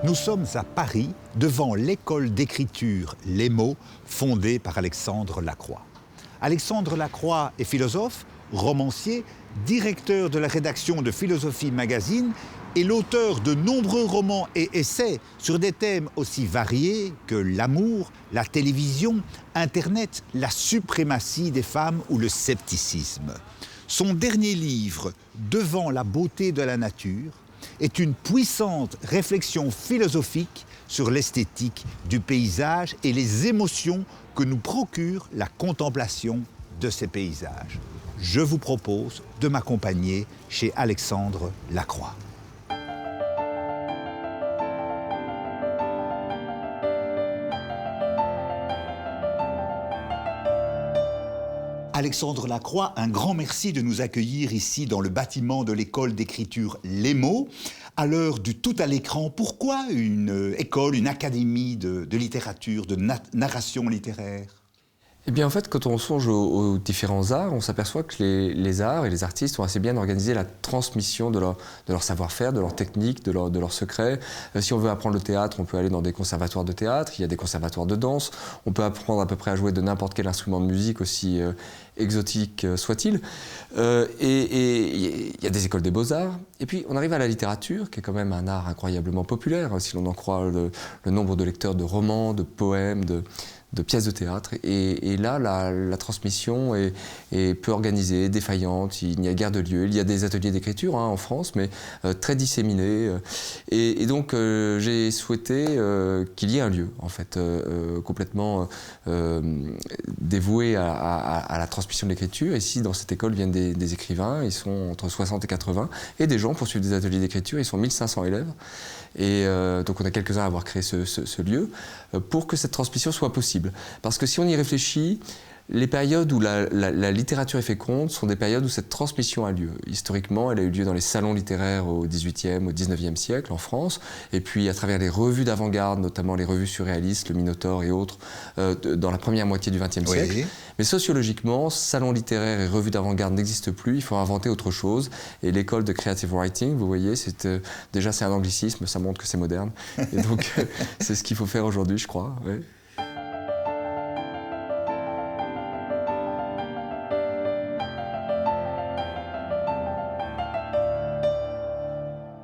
Nous sommes à Paris, devant l'école d'écriture Les Mots, fondée par Alexandre Lacroix. Alexandre Lacroix est philosophe, romancier, directeur de la rédaction de Philosophie Magazine et l'auteur de nombreux romans et essais sur des thèmes aussi variés que l'amour, la télévision, Internet, la suprématie des femmes ou le scepticisme. Son dernier livre, Devant la beauté de la nature, est une puissante réflexion philosophique sur l'esthétique du paysage et les émotions que nous procure la contemplation de ces paysages. Je vous propose de m'accompagner chez Alexandre Lacroix. Alexandre Lacroix, un grand merci de nous accueillir ici dans le bâtiment de l'école d'écriture Les Mots. À l'heure du tout à l'écran, pourquoi une école, une académie de littérature, de narration littéraire ? Eh bien, en fait, quand on songe aux différents arts, on s'aperçoit que les arts et les artistes ont assez bien organisé la transmission de leur savoir-faire, de leur technique, de leurs secrets. Si on veut apprendre le théâtre, on peut aller dans des conservatoires de théâtre, il y a des conservatoires de danse, on peut apprendre à peu près à jouer de n'importe quel instrument de musique, aussi exotique soit-il. Et il y a des écoles des beaux-arts. Et puis, on arrive à la littérature, qui est quand même un art incroyablement populaire, si l'on en croit le nombre de lecteurs de romans, de poèmes, de pièces de théâtre. Et là, la transmission est peu organisée, défaillante, il n'y a guère de lieu. Il y a des ateliers d'écriture en France, mais très disséminés. Et donc, j'ai souhaité qu'il y ait un lieu, en fait, complètement dévoué à la transmission de l'écriture. Ici, dans cette école, viennent des écrivains, ils sont entre 60 et 80, et des gens pour suivre des ateliers d'écriture, ils sont 1500 élèves. Et donc on a quelques-uns à avoir créé ce lieu pour que cette transmission soit possible. Parce que si on y réfléchit, les périodes où la littérature est féconde sont des périodes où cette transmission a lieu. Historiquement, elle a eu lieu dans les salons littéraires au XVIIIe, au XIXe siècle en France, et puis à travers les revues d'avant-garde, notamment les revues surréalistes, le Minotaure et autres, dans la première moitié du XXe siècle. Oui. Mais sociologiquement, salons littéraires et revues d'avant-garde n'existent plus, il faut inventer autre chose. Et l'école de creative writing, vous voyez, déjà c'est un anglicisme, ça montre que c'est moderne. Et donc c'est ce qu'il faut faire aujourd'hui, je crois. Ouais.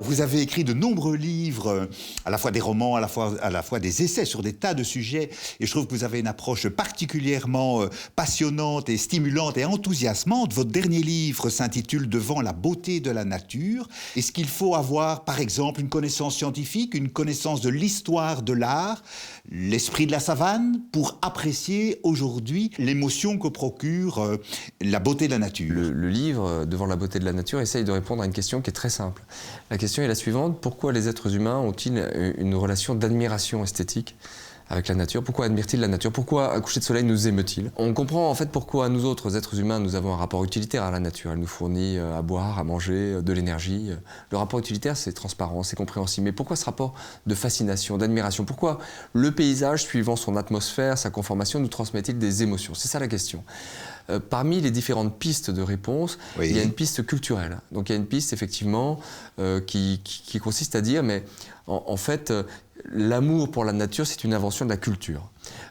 Vous avez écrit de nombreux livres, à la fois des romans, à la fois des essais sur des tas de sujets. Et je trouve que vous avez une approche particulièrement passionnante et stimulante et enthousiasmante. Votre dernier livre s'intitule « Devant la beauté de la nature ». Est-ce qu'il faut avoir, par exemple, une connaissance scientifique, une connaissance de l'histoire de l'art, l'esprit de la savane, pour apprécier aujourd'hui l'émotion que procure la beauté de la nature ? Le livre « Devant la beauté de la nature » essaye de répondre à une question qui est très simple. La question est la suivante: pourquoi les êtres humains ont-ils une relation d'admiration esthétique avec la nature? Pourquoi admirent-ils la nature? Pourquoi un coucher de soleil nous émeut-il? On comprend en fait pourquoi nous autres êtres humains, nous avons un rapport utilitaire à la nature. Elle nous fournit à boire, à manger, de l'énergie. Le rapport utilitaire, c'est transparent, c'est compréhensible. Mais pourquoi ce rapport de fascination, d'admiration? Pourquoi le paysage, suivant son atmosphère, sa conformation, nous transmet-il des émotions? C'est ça la question. Parmi les différentes pistes de réponse, oui, il y a une piste culturelle. Donc il y a une piste effectivement qui consiste à dire, mais en fait, l'amour pour la nature, c'est une invention de la culture.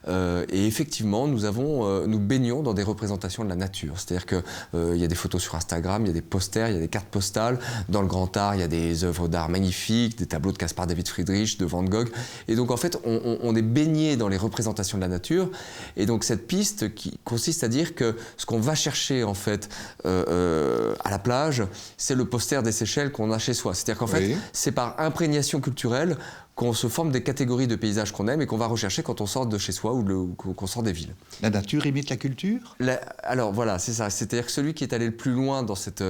Et effectivement, nous baignons dans des représentations de la nature. C'est-à-dire qu'il y a des photos sur Instagram, il y a des posters, il y a des cartes postales. Dans le grand art, il y a des œuvres d'art magnifiques, des tableaux de Caspar David Friedrich, de Van Gogh. Et donc, en fait, on est baigné dans les représentations de la nature. Et donc, cette piste qui consiste à dire que ce qu'on va chercher, en fait, à la plage, c'est le poster des Seychelles qu'on a chez soi. C'est-à-dire qu'en fait, c'est par imprégnation culturelle qu'on se forme des catégories de paysages qu'on aime et qu'on va rechercher quand on sort de chez soi ou qu'on sort des villes. La nature imite la culture ? Alors voilà, c'est ça. C'est-à-dire que celui qui est allé le plus loin dans cette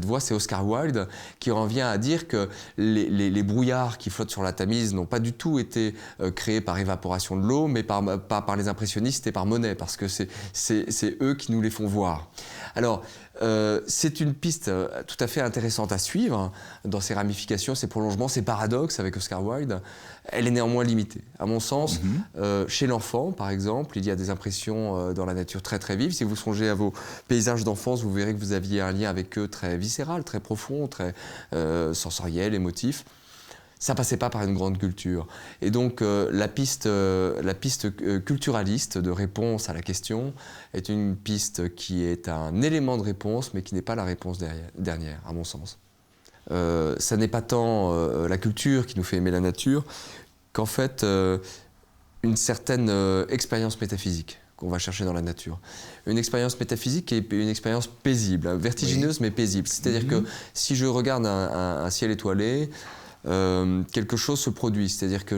voie, c'est Oscar Wilde, qui en vient à dire que les brouillards qui flottent sur la Tamise n'ont pas du tout été créés par évaporation de l'eau, mais par les impressionnistes et par Monet, parce que c'est eux qui nous les font voir. Alors, c'est une piste tout à fait intéressante à suivre dans ses ramifications, ses prolongements, ses paradoxes avec Oscar Wilde. Elle est néanmoins limitée. À mon sens, chez l'enfant, par exemple, il y a des impressions dans la nature très très vives. Si vous songez à vos paysages d'enfance, vous verrez que vous aviez un lien avec eux très viscéral, très profond, très sensoriel, émotif. ça passait pas par une grande culture. Et donc la piste culturaliste de réponse à la question est une piste qui est un élément de réponse, mais qui n'est pas la réponse dernière, à mon sens. Ça n'est pas tant la culture qui nous fait aimer la nature qu'en fait une certaine expérience métaphysique qu'on va chercher dans la nature. Une expérience métaphysique qui est une expérience paisible, vertigineuse mais paisible. C'est-à-dire que si je regarde un ciel étoilé, quelque chose se produit. C'est-à-dire que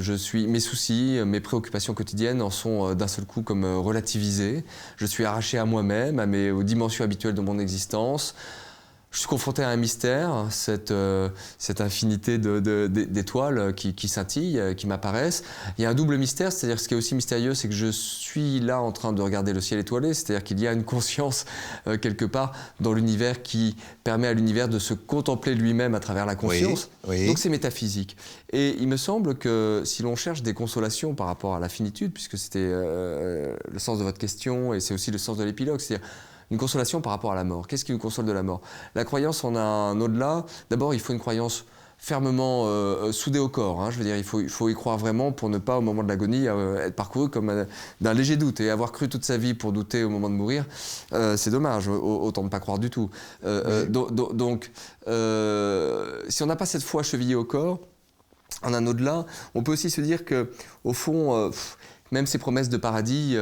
mes soucis, mes préoccupations quotidiennes en sont d'un seul coup comme relativisées. Je suis arraché à moi-même, aux dimensions habituelles de mon existence. Je suis confronté à un mystère, cette infinité d'étoiles qui scintillent, qui m'apparaissent. Il y a un double mystère, c'est-à-dire ce qui est aussi mystérieux, c'est que je suis là en train de regarder le ciel étoilé, c'est-à-dire qu'il y a une conscience quelque part dans l'univers qui permet à l'univers de se contempler lui-même à travers la conscience. Oui. Donc c'est métaphysique. Et il me semble que si l'on cherche des consolations par rapport à la finitude, puisque c'était le sens de votre question et c'est aussi le sens de l'épilogue, c'est-à-dire une consolation par rapport à la mort. Qu'est-ce qui nous console de la mort? La croyance en a un au-delà. D'abord, il faut une croyance fermement soudée au corps. Je veux dire, il faut y croire vraiment pour ne pas, au moment de l'agonie, être parcouru comme d'un léger doute. Et avoir cru toute sa vie pour douter au moment de mourir, c'est dommage. Autant ne pas croire du tout. Donc, si on n'a pas cette foi chevillée au corps, en un au-delà, on peut aussi se dire qu'au fond... même ces promesses de paradis,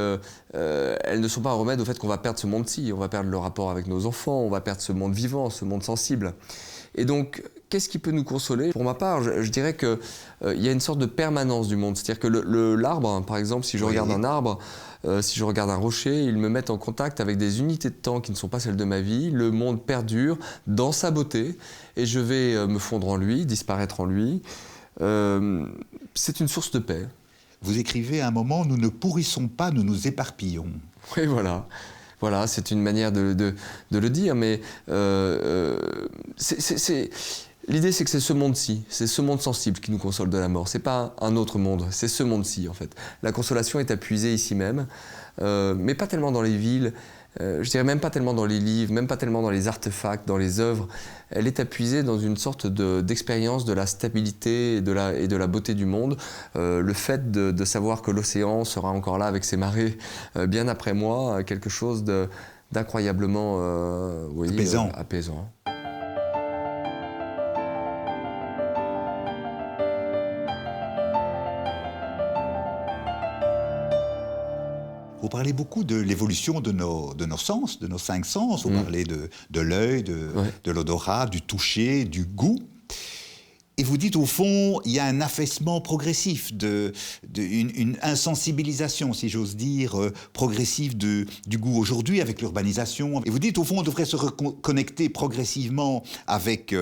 elles ne sont pas un remède au fait qu'on va perdre ce monde-ci. On va perdre le rapport avec nos enfants, on va perdre ce monde vivant, ce monde sensible. Et donc, qu'est-ce qui peut nous consoler? Pour ma part, je dirais qu'il y a une sorte de permanence du monde. C'est-à-dire que l'arbre, par exemple, si je regarde un arbre, si je regarde un rocher, ils me mettent en contact avec des unités de temps qui ne sont pas celles de ma vie. Le monde perdure dans sa beauté et je vais me fondre en lui, disparaître en lui. C'est une source de paix. Vous écrivez à un moment, nous ne pourrissons pas, nous nous éparpillons. Oui, voilà. Voilà, c'est une manière de le dire, mais l'idée, c'est que c'est ce monde-ci, c'est ce monde sensible qui nous console de la mort. C'est pas un autre monde, c'est ce monde-ci, en fait. La consolation est à puiser ici même, mais pas tellement dans les villes, je dirais même pas tellement dans les livres, même pas tellement dans les artefacts, dans les œuvres. Elle est à puiser dans une sorte d'expérience de la stabilité et de la beauté du monde. Le fait de savoir que l'océan sera encore là avec ses marées bien après moi, quelque chose d'incroyablement apaisant. Vous parlez beaucoup de l'évolution de nos sens, de nos 5 sens. Vous parlez de l'œil, de l'odorat, du toucher, du goût. Et vous dites, au fond, il y a un affaissement progressif, une insensibilisation, si j'ose dire, progressive du goût aujourd'hui avec l'urbanisation. Et vous dites, au fond, on devrait se reconnecter progressivement avec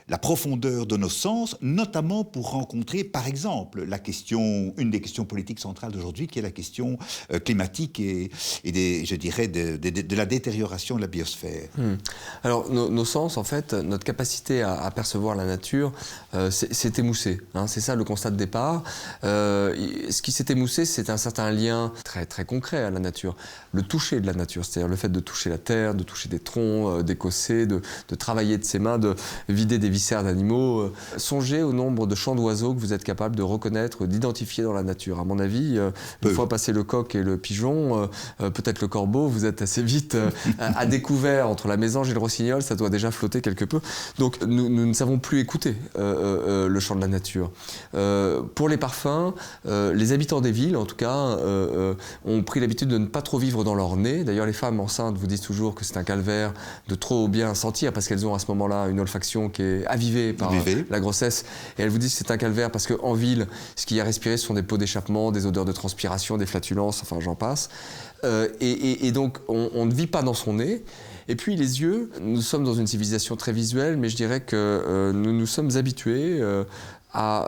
la profondeur de nos sens, notamment pour rencontrer, par exemple, une des questions politiques centrales d'aujourd'hui, qui est la question climatique et je dirais, de la détérioration de la biosphère. Alors, nos sens, en fait, notre capacité à percevoir la nature, c'est émoussé, c'est ça le constat de départ. Ce qui s'est émoussé, c'est un certain lien très, très concret à la nature. Le toucher de la nature, c'est-à-dire le fait de toucher la terre, de toucher des troncs, d'écosser, de travailler de ses mains, de vider des viscères d'animaux. Songez au nombre de chants d'oiseaux que vous êtes capable de reconnaître, d'identifier dans la nature. À mon avis, une fois passé le coq et le pigeon, peut-être le corbeau, vous êtes assez vite à découvert entre la mésange et le rossignol, ça doit déjà flotter quelque peu. Donc nous ne savons plus écouter le chant de la nature. Pour les parfums, les habitants des villes, en tout cas, ont pris l'habitude de ne pas trop vivre dans leur nez. D'ailleurs, les femmes enceintes vous disent toujours que c'est un calvaire de trop bien sentir parce qu'elles ont à ce moment-là une olfaction qui est avivée par la grossesse. Et elles vous disent que c'est un calvaire parce qu'en ville, ce qu'il y a à respirer, ce sont des pots d'échappement, des odeurs de transpiration, des flatulences, enfin j'en passe. Et donc, on ne vit pas dans son nez. Et puis les yeux, nous sommes dans une civilisation très visuelle, mais je dirais que nous nous sommes habitués à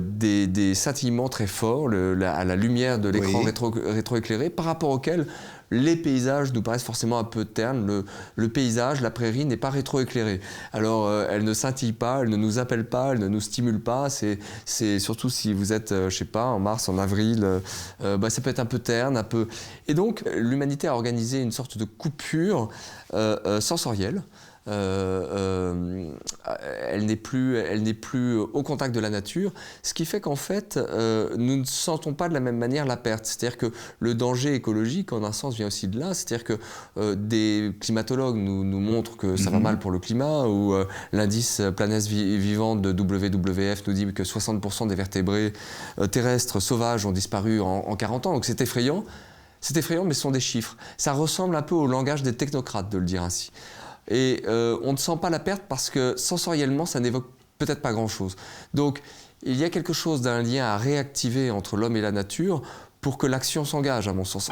des scintillements très forts, à la lumière de l'écran rétroéclairé, par rapport auquel les paysages nous paraissent forcément un peu ternes. Le paysage, la prairie n'est pas rétroéclairée. Alors elle ne scintille pas, elle ne nous appelle pas, elle ne nous stimule pas. C'est surtout si vous êtes, je sais pas, en mars, en avril, ça peut être un peu terne, un peu. Et donc l'humanité a organisé une sorte de coupure sensorielle elle n'est plus au contact de la nature, ce qui fait qu'en fait, nous ne sentons pas de la même manière la perte. C'est-à-dire que le danger écologique, en un sens, vient aussi de là. C'est-à-dire que des climatologues nous montrent que ça va mal pour le climat, ou l'indice planète vivante de WWF nous dit que 60% des vertébrés terrestres sauvages ont disparu en 40 ans. Donc c'est effrayant. C'est effrayant, mais ce sont des chiffres. Ça ressemble un peu au langage des technocrates, de le dire ainsi. Et on ne sent pas la perte parce que sensoriellement, ça n'évoque peut-être pas grand-chose. Donc, il y a quelque chose d'un lien à réactiver entre l'homme et la nature pour que l'action s'engage, à mon sens.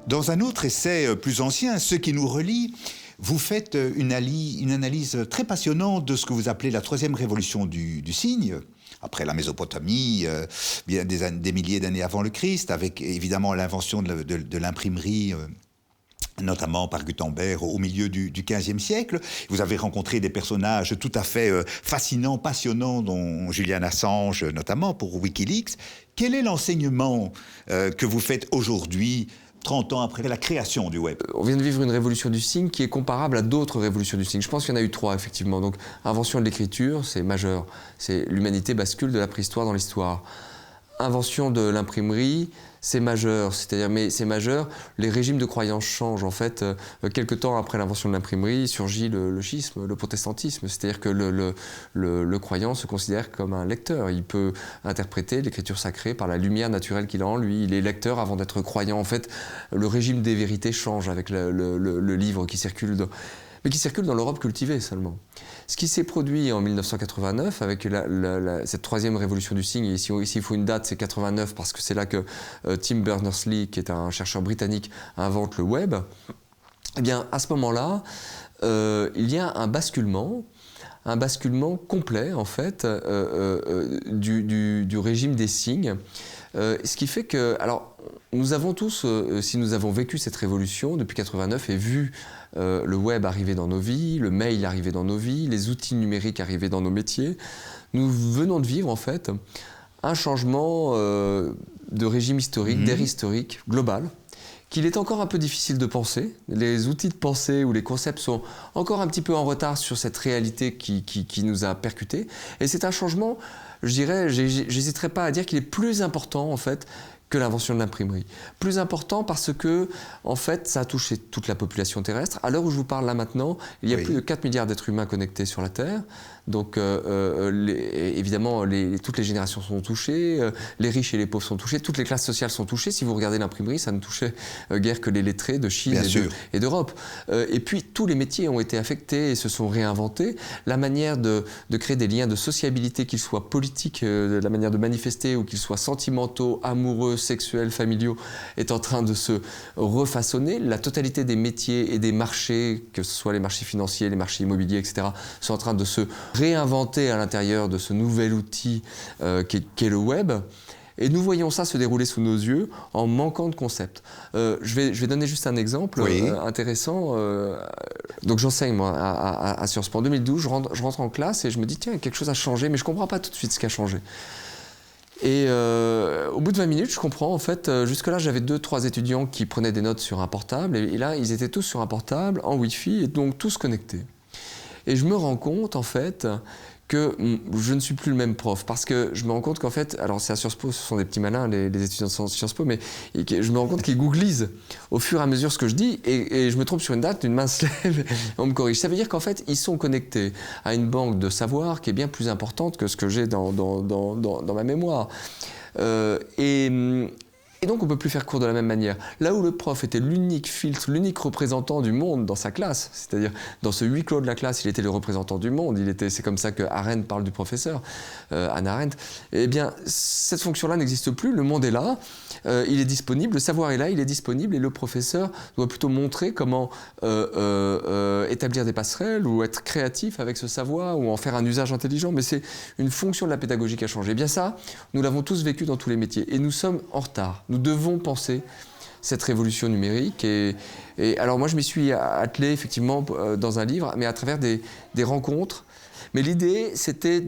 Dans un autre essai plus ancien, Ce qui nous relie, vous faites une analyse très passionnante de ce que vous appelez la troisième révolution du cygne, après la Mésopotamie, bien des milliers d'années avant le Christ, avec évidemment l'invention de l'imprimerie, notamment par Gutenberg au milieu du XVe siècle. Vous avez rencontré des personnages tout à fait fascinants, passionnants, dont Julian Assange, notamment pour Wikileaks. Quel est l'enseignement que vous faites aujourd'hui, 30 ans après la création du web? On vient de vivre une révolution du signe qui est comparable à d'autres révolutions du signe. Je pense qu'il y en a eu 3, effectivement. Donc, invention de l'écriture, c'est majeur. C'est l'humanité bascule de la préhistoire dans l'histoire. Invention de l'imprimerie, c'est majeur. C'est-à-dire, mais c'est majeur, les régimes de croyance changent. En fait, quelque temps après l'invention de l'imprimerie, surgit le schisme, le protestantisme. C'est-à-dire que le croyant se considère comme un lecteur. Il peut interpréter l'écriture sacrée par la lumière naturelle qu'il a en lui. Il est lecteur avant d'être croyant. En fait, le régime des vérités change avec le livre qui circule mais qui circule dans l'Europe cultivée seulement. Ce qui s'est produit en 1989 avec cette troisième révolution du signe, et ici il faut une date, c'est 89 parce que c'est là que Tim Berners-Lee, qui est un chercheur britannique, invente le web. Eh bien, à ce moment-là, il y a un basculement complet en fait du régime des signes. Ce qui fait que, alors, nous avons tous, si nous avons vécu cette révolution depuis 89 et vu le web arriver dans nos vies, le mail arriver dans nos vies, les outils numériques arriver dans nos métiers, nous venons de vivre en fait un changement de régime historique, d'ère historique global, qu'il est encore un peu difficile de penser. Les outils de pensée ou les concepts sont encore un petit peu en retard sur cette réalité qui nous a percutés. Et c'est un changement, je dirais, j'hésiterai pas à dire qu'il est plus important en fait que l'invention de l'imprimerie. Plus important parce que, en fait, ça a touché toute la population terrestre. À l'heure où je vous parle là maintenant, il y a plus de 4 milliards d'êtres humains connectés sur la Terre. Donc, évidemment, toutes les générations sont touchées, les riches et les pauvres sont touchés, toutes les classes sociales sont touchées. Si vous regardez l'imprimerie, ça ne touchait guère que les lettrés de Chine et d'Europe. Et puis, tous les métiers ont été affectés et se sont réinventés. La manière de créer des liens de sociabilité, qu'ils soient politiques, la manière de manifester, ou qu'ils soient sentimentaux, amoureux, sexuels, familiaux, est en train de se refaçonner. La totalité des métiers et des marchés, que ce soit les marchés financiers, les marchés immobiliers, etc., sont en train de se réinventer à l'intérieur de ce nouvel outil qu'est le web. Et nous voyons ça se dérouler sous nos yeux en manquant de concepts. Je vais donner juste un exemple intéressant. Donc j'enseigne moi à Sciences Po. En 2012, je rentre en classe et je me dis tiens, quelque chose a changé, mais je ne comprends pas tout de suite ce qui a changé. Et au bout de 20 minutes, je comprends, en fait, jusque-là, j'avais 2-3 étudiants qui prenaient des notes sur un portable, et là, ils étaient tous sur un portable, en Wi-Fi, et donc tous connectés. Et je me rends compte, en fait, que je ne suis plus le même prof, parce que je me rends compte qu'en fait, alors c'est à Sciences Po, ce sont des petits malins, les étudiants de Sciences Po, mais je me rends compte qu'ils googlisent au fur et à mesure ce que je dis, et je me trompe sur une date, une main se lève, on me corrige. Ça veut dire qu'en fait, ils sont connectés à une banque de savoir qui est bien plus importante que ce que j'ai dans ma mémoire. Et donc, on ne peut plus faire cours de la même manière. Là où le prof était l'unique filtre, l'unique représentant du monde dans sa classe, c'est-à-dire dans ce huis clos de la classe, il était le représentant du monde, c'est comme ça que Arendt parle du professeur, Hannah Arendt, eh bien, cette fonction-là n'existe plus, le monde est là, il est disponible, le savoir est là, il est disponible, et le professeur doit plutôt montrer comment établir des passerelles ou être créatif avec ce savoir ou en faire un usage intelligent, mais c'est une fonction de la pédagogie qui a changé. Eh bien ça, nous l'avons tous vécu dans tous les métiers, et nous sommes en retard. Nous devons penser cette révolution numérique. Et alors moi, je m'y suis attelé effectivement dans un livre, mais à travers des rencontres. Mais l'idée, c'était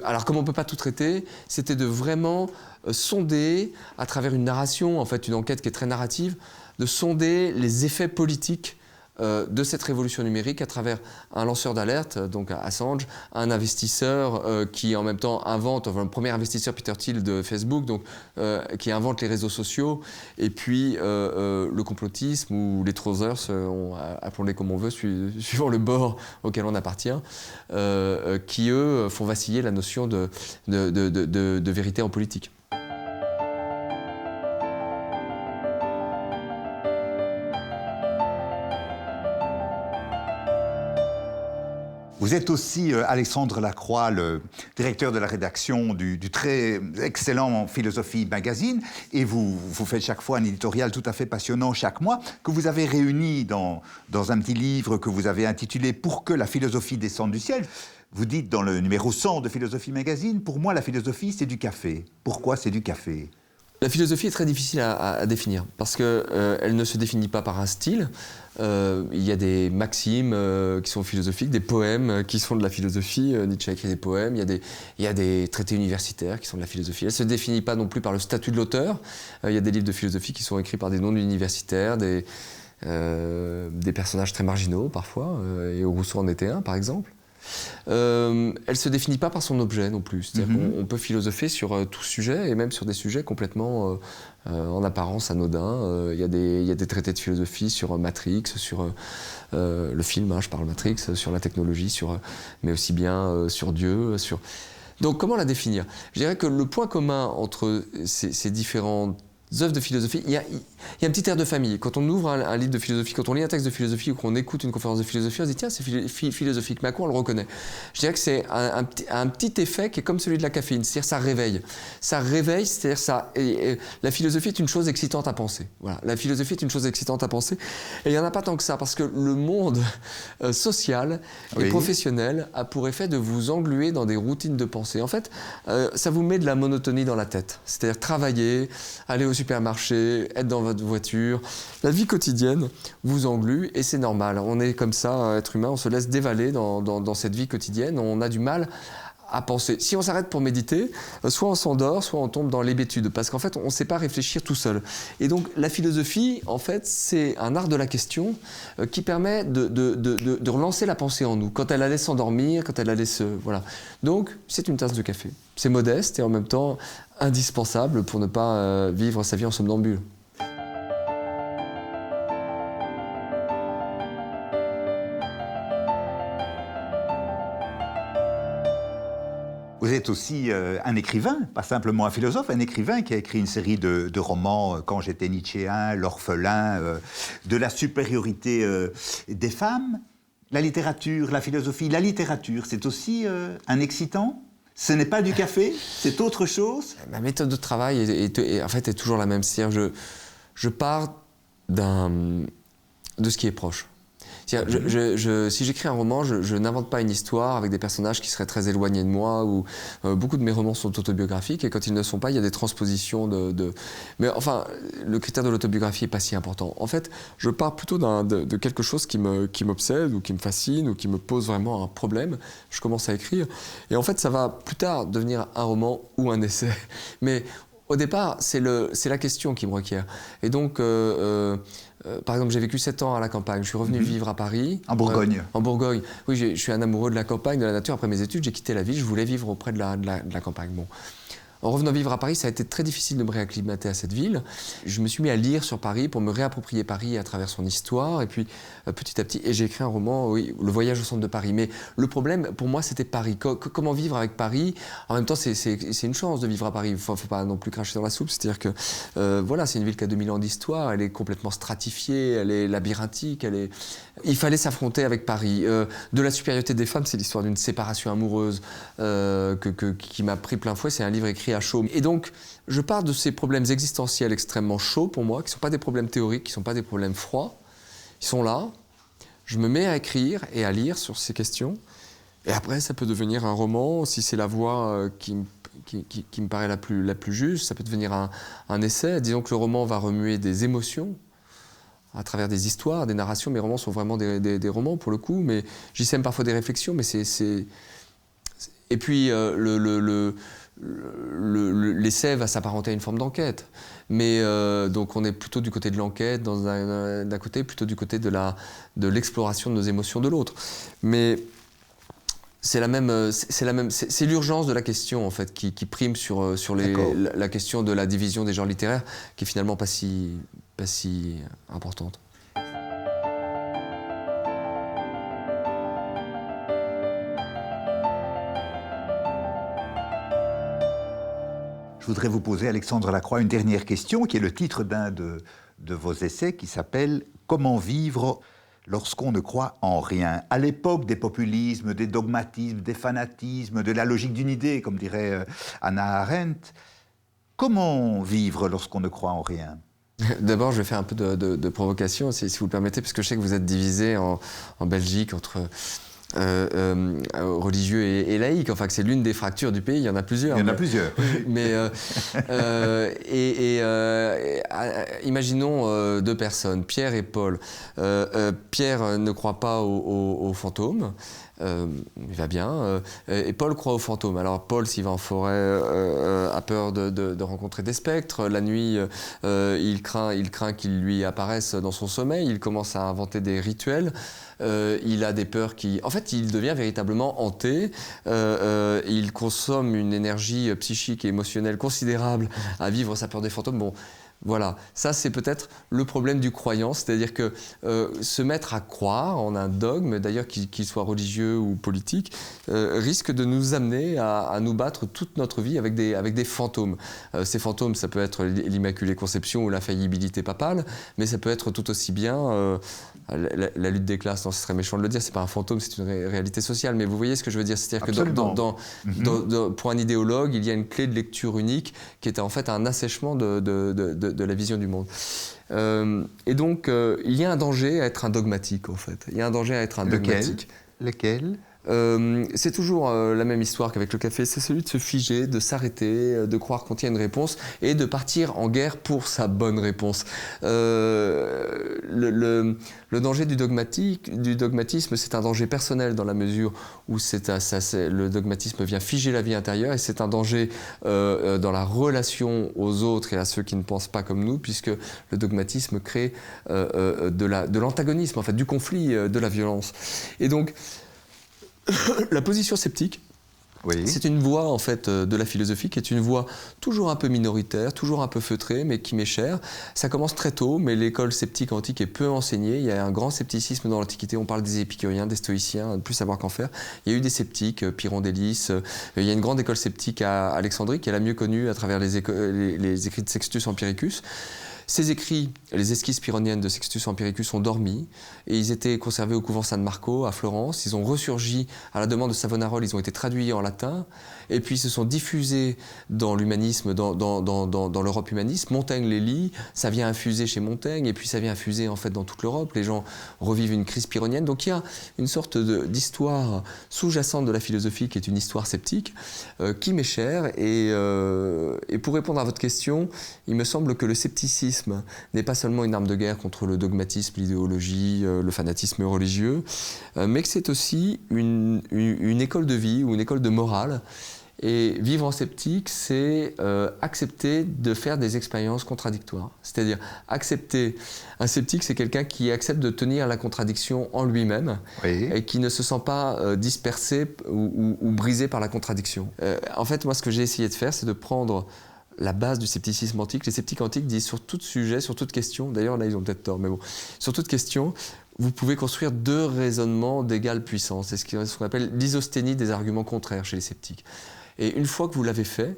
alors comme on ne peut pas tout traiter, c'était de vraiment sonder, à travers une narration, en fait une enquête qui est très narrative, de sonder les effets politiques de cette révolution numérique à travers un lanceur d'alerte, donc Assange, un investisseur qui en même temps invente, enfin, le premier investisseur Peter Thiel de Facebook, donc, qui invente les réseaux sociaux, et puis le complotisme ou les trousers, appelons-les comme on veut, suivant le bord auquel on appartient, qui eux font vaciller la notion de vérité en politique. Vous êtes aussi, Alexandre Lacroix, le directeur de la rédaction du très excellent Philosophie Magazine, et vous faites chaque fois un éditorial tout à fait passionnant chaque mois, que vous avez réuni dans un petit livre que vous avez intitulé « Pour que la philosophie descende du ciel ». Vous dites dans le numéro 100 de Philosophie Magazine, « Pour moi, la philosophie, c'est du café ». Pourquoi c'est du café ? La philosophie est très difficile à définir parce qu'elle ne se définit pas par un style. Il y a des maximes qui sont philosophiques, des poèmes qui sont de la philosophie. Nietzsche a écrit des poèmes. Il y a des traités universitaires qui sont de la philosophie. Elle ne se définit pas non plus par le statut de l'auteur. Il y a des livres de philosophie qui sont écrits par des non-universitaires, des personnages très marginaux parfois. Et Rousseau en était un, par exemple. Elle ne se définit pas par son objet non plus. C'est-à-dire qu'on peut philosopher sur tout sujet et même sur des sujets complètement en apparence anodins. Il y a des traités de philosophie sur Matrix, sur le film, je parle Matrix, sur la technologie, mais aussi bien sur Dieu. Donc comment la définir ? Je dirais que le point commun entre ces différentes œuvres de philosophie, il y a un petit air de famille. Quand on ouvre un livre de philosophie, quand on lit un texte de philosophie ou qu'on écoute une conférence de philosophie, on se dit tiens, c'est philosophique, mais à quoi on le reconnaît ? Je dirais que c'est un petit effet qui est comme celui de la caféine, c'est-à-dire ça réveille. Ça réveille, c'est-à-dire ça. Et la philosophie est une chose excitante à penser. Voilà, la philosophie est une chose excitante à penser. Et il n'y en a pas tant que ça, parce que le monde social et professionnel a pour effet de vous engluer dans des routines de pensée. En fait, ça vous met de la monotonie dans la tête. C'est-à-dire travailler, aller au supermarché, être dans votre voiture. La vie quotidienne vous englue et c'est normal. On est comme ça, être humain, on se laisse dévaler dans cette vie quotidienne. On a du mal à penser. Si on s'arrête pour méditer, soit on s'endort, soit on tombe dans l'hébétude, parce qu'en fait, on ne sait pas réfléchir tout seul. Et donc, la philosophie, en fait, c'est un art de la question qui permet de relancer la pensée en nous, quand elle allait s'endormir, quand elle allait se... Voilà. Donc, c'est une tasse de café. C'est modeste et en même temps indispensable pour ne pas vivre sa vie en somnambule. Vous êtes aussi un écrivain, pas simplement un philosophe, un écrivain qui a écrit une série de romans, Quand j'étais nietzschéen, L'orphelin, de la supériorité des femmes. La littérature, la philosophie, la littérature, c'est aussi un excitant ? Ce n'est pas du café, c'est autre chose ? Ma méthode de travail en fait, est toujours la même. C'est-à-dire je pars de ce qui est proche. Si j'écris un roman, je n'invente pas une histoire avec des personnages qui seraient très éloignés de moi. Beaucoup de mes romans sont autobiographiques et quand ils ne le sont pas, il y a des transpositions Mais enfin, le critère de l'autobiographie n'est pas si important. En fait, je pars plutôt de quelque chose qui m'obsède ou qui me fascine ou qui me pose vraiment un problème. Je commence à écrire et en fait, ça va plus tard devenir un roman ou un essai. Mais au départ, c'est la question qui me requiert. Et donc... par exemple, j'ai vécu 7 ans à la campagne. Je suis revenu vivre à Paris. En Bourgogne. En Bourgogne. Oui, je suis un amoureux de la campagne, de la nature. Après mes études, j'ai quitté la ville. Je voulais vivre auprès de la campagne. Bon. En revenant vivre à Paris, ça a été très difficile de me réacclimater à cette ville. Je me suis mis à lire sur Paris pour me réapproprier Paris à travers son histoire. Et puis, petit à petit, et j'ai écrit un roman, oui, Le voyage au centre de Paris. Mais le problème, pour moi, c'était Paris. Comment vivre avec Paris ? En même temps, c'est une chance de vivre à Paris. Il ne faut pas non plus cracher dans la soupe. C'est-à-dire que, voilà, c'est une ville qui a 2000 ans d'histoire. Elle est complètement stratifiée, elle est labyrinthique. Il fallait s'affronter avec Paris. De la supériorité des femmes, c'est l'histoire d'une séparation amoureuse qui m'a pris plein fouet. C'est un livre écrit à chaud. Et donc, je pars de ces problèmes existentiels extrêmement chauds pour moi, qui ne sont pas des problèmes théoriques, qui ne sont pas des problèmes froids. Ils sont là. Je me mets à écrire et à lire sur ces questions. Et après, ça peut devenir un roman, si c'est la voie qui me paraît la plus juste. Ça peut devenir un essai. Disons que le roman va remuer des émotions à travers des histoires, des narrations. Mes romans sont vraiment des romans, pour le coup. Mais j'y sème parfois des réflexions, mais Et puis, l'essai va s'apparenter à une forme d'enquête. Mais donc on est plutôt du côté de l'enquête, d'un côté, plutôt du côté de l'exploration de nos émotions de l'autre. Mais c'est l'urgence de la question en fait qui prime sur la question de la division des genres littéraires, qui est finalement pas si importante. Je voudrais vous poser, Alexandre Lacroix, une dernière question, qui est le titre d'un de vos essais, qui s'appelle « Comment vivre lorsqu'on ne croit en rien ?» À l'époque des populismes, des dogmatismes, des fanatismes, de la logique d'une idée, comme dirait Hannah Arendt, comment vivre lorsqu'on ne croit en rien ? D'abord, je vais faire un peu de provocation, si vous le permettez, parce que je sais que vous êtes divisé en Belgique entre religieux et laïcs. Enfin, que c'est l'une des fractures du pays. Il y en a plusieurs. Il y en a plusieurs. Mais imaginons deux personnes, Pierre et Paul. Pierre ne croit pas aux fantômes. Il va bien. Et Paul croit aux fantômes. Alors Paul, s'il va en forêt, a peur de rencontrer des spectres. La nuit, il craint qu'ils lui apparaissent dans son sommeil. Il commence à inventer des rituels. Il a des peurs qui... En fait, il devient véritablement hanté. Il consomme une énergie psychique et émotionnelle considérable à vivre sa peur des fantômes. Bon, voilà, ça c'est peut-être le problème du croyant, c'est-à-dire que se mettre à croire en un dogme, d'ailleurs qu'il soit religieux ou politique, risque de nous amener à nous battre toute notre vie avec des fantômes. Ces fantômes, ça peut être l'Immaculée Conception ou l'infaillibilité papale, mais ça peut être tout aussi bien la lutte des classes. Non, ce serait méchant de le dire, c'est pas un fantôme, c'est une réalité sociale, mais vous voyez ce que je veux dire, c'est-à-dire que pour un idéologue, il y a une clé de lecture unique qui est en fait un assèchement de la vision du monde. Et donc, il y a un danger à être un dogmatique, en fait. Il y a un danger à être un dogmatique. Lequel ? C'est toujours la même histoire qu'avec le café, c'est celui de se figer, de s'arrêter, de croire qu'on tient une réponse et de partir en guerre pour sa bonne réponse. Le danger du dogmatisme, c'est un danger personnel dans la mesure où le dogmatisme vient figer la vie intérieure, et c'est un danger dans la relation aux autres et à ceux qui ne pensent pas comme nous, puisque le dogmatisme crée de l'antagonisme, en fait, du conflit, de la violence. Et donc, la position sceptique, oui, c'est une voie en fait de la philosophie qui est une voie toujours un peu minoritaire, toujours un peu feutrée, mais qui m'est chère. Ça commence très tôt, mais l'école sceptique antique est peu enseignée. Il y a un grand scepticisme dans l'Antiquité. On parle des épicuriens, des stoïciens, de ne plus savoir qu'en faire. Il y a eu des sceptiques, Pyrrhon d'Hélice. Il y a une grande école sceptique à Alexandrie, qui est la mieux connue à travers les écrits de Sextus Empiricus. Ces écrits, les esquisses pyrrhoniennes de Sextus Empiricus, ont dormi et ils étaient conservés au couvent San Marco à Florence. Ils ont ressurgi à la demande de Savonarola, ils ont été traduits en latin et puis ils se sont diffusés dans l'humanisme, dans l'Europe humaniste. Montaigne les lit, ça vient infuser chez Montaigne et puis ça vient infuser en fait dans toute l'Europe. Les gens revivent une crise pyrrhonienne. Donc il y a une sorte d'histoire sous-jacente de la philosophie qui est une histoire sceptique qui m'est chère et pour répondre à votre question, il me semble que le scepticisme n'est pas seulement une arme de guerre contre le dogmatisme, l'idéologie, le fanatisme religieux, mais que c'est aussi une école de vie ou une école de morale. Et vivre en sceptique, c'est accepter de faire des expériences contradictoires. C'est-à-dire accepter... Un sceptique, c'est quelqu'un qui accepte de tenir la contradiction en lui-même, oui, et qui ne se sent pas dispersé ou brisé par la contradiction. En fait, moi, ce que j'ai essayé de faire, c'est de prendre la base du scepticisme antique. Les sceptiques antiques disent sur tout sujet, sur toute question, d'ailleurs là ils ont peut-être tort, mais bon, sur toute question, vous pouvez construire deux raisonnements d'égale puissance. C'est ce qu'on appelle l'isosthénie des arguments contraires chez les sceptiques. Et une fois que vous l'avez fait,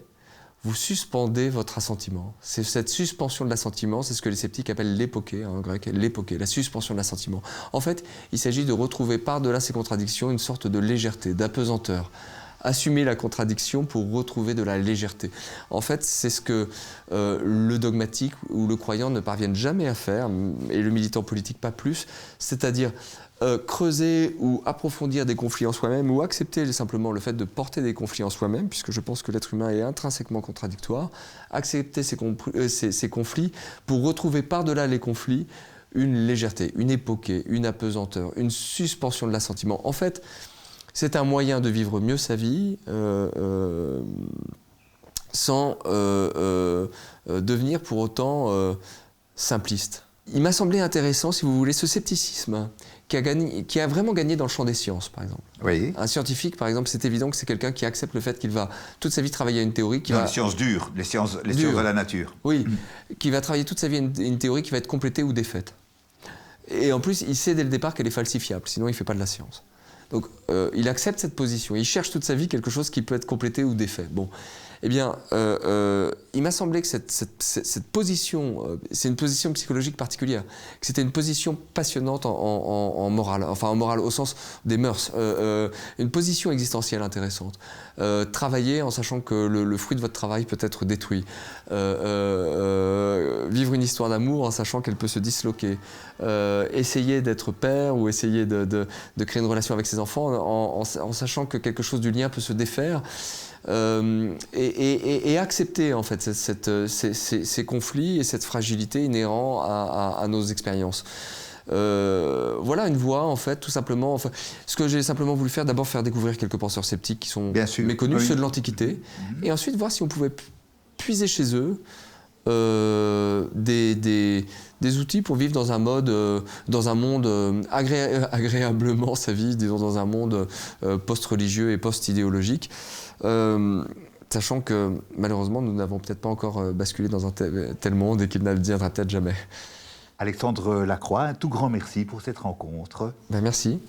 vous suspendez votre assentiment. C'est cette suspension de l'assentiment, c'est ce que les sceptiques appellent l'époké, en grec, l'époké, la suspension de l'assentiment. En fait, il s'agit de retrouver par-delà ces contradictions une sorte de légèreté, d'apesanteur. Assumer la contradiction pour retrouver de la légèreté. En fait, c'est ce que le dogmatique ou le croyant ne parviennent jamais à faire, et le militant politique pas plus, c'est-à-dire creuser ou approfondir des conflits en soi-même ou accepter simplement le fait de porter des conflits en soi-même, puisque je pense que l'être humain est intrinsèquement contradictoire, accepter ces conflits pour retrouver par-delà les conflits une légèreté, une époké, une apesanteur, une suspension de l'assentiment. En fait, c'est un moyen de vivre mieux sa vie sans devenir pour autant simpliste. Il m'a semblé intéressant, si vous voulez, ce scepticisme qui a vraiment gagné dans le champ des sciences, par exemple. Oui. Un scientifique, par exemple, c'est évident que c'est quelqu'un qui accepte le fait qu'il va toute sa vie travailler à une théorie qui Dans va... les sciences dures, les sciences de la nature. Oui, qui va travailler toute sa vie à une théorie qui va être complétée ou défaite. Et en plus, il sait dès le départ qu'elle est falsifiable, sinon il ne fait pas de la science. Donc, il accepte cette position. Il cherche toute sa vie quelque chose qui peut être complété ou défait. Bon. Eh bien, il m'a semblé que cette position, c'est une position psychologique particulière, que c'était une position passionnante en morale, enfin en morale au sens des mœurs, une position existentielle intéressante. Travailler en sachant que le fruit de votre travail peut être détruit. Vivre une histoire d'amour en sachant qu'elle peut se disloquer. Essayer d'être père ou essayer de créer une relation avec ses enfants en sachant que quelque chose du lien peut se défaire. Et accepter en fait ces conflits et cette fragilité inhérents à nos expériences. Voilà une voie en fait, tout simplement. Enfin, ce que j'ai simplement voulu faire, d'abord faire découvrir quelques penseurs sceptiques qui sont méconnus, ceux de l'Antiquité, et ensuite voir si on pouvait puiser chez eux des outils pour vivre dans un monde agréablement sa vie, disons dans un monde post-religieux et post-idéologique. Sachant que malheureusement nous n'avons peut-être pas encore basculé dans un tel monde et qu'il n'adviendra peut-être jamais. Alexandre Lacroix, un tout grand merci pour cette rencontre. Ben merci.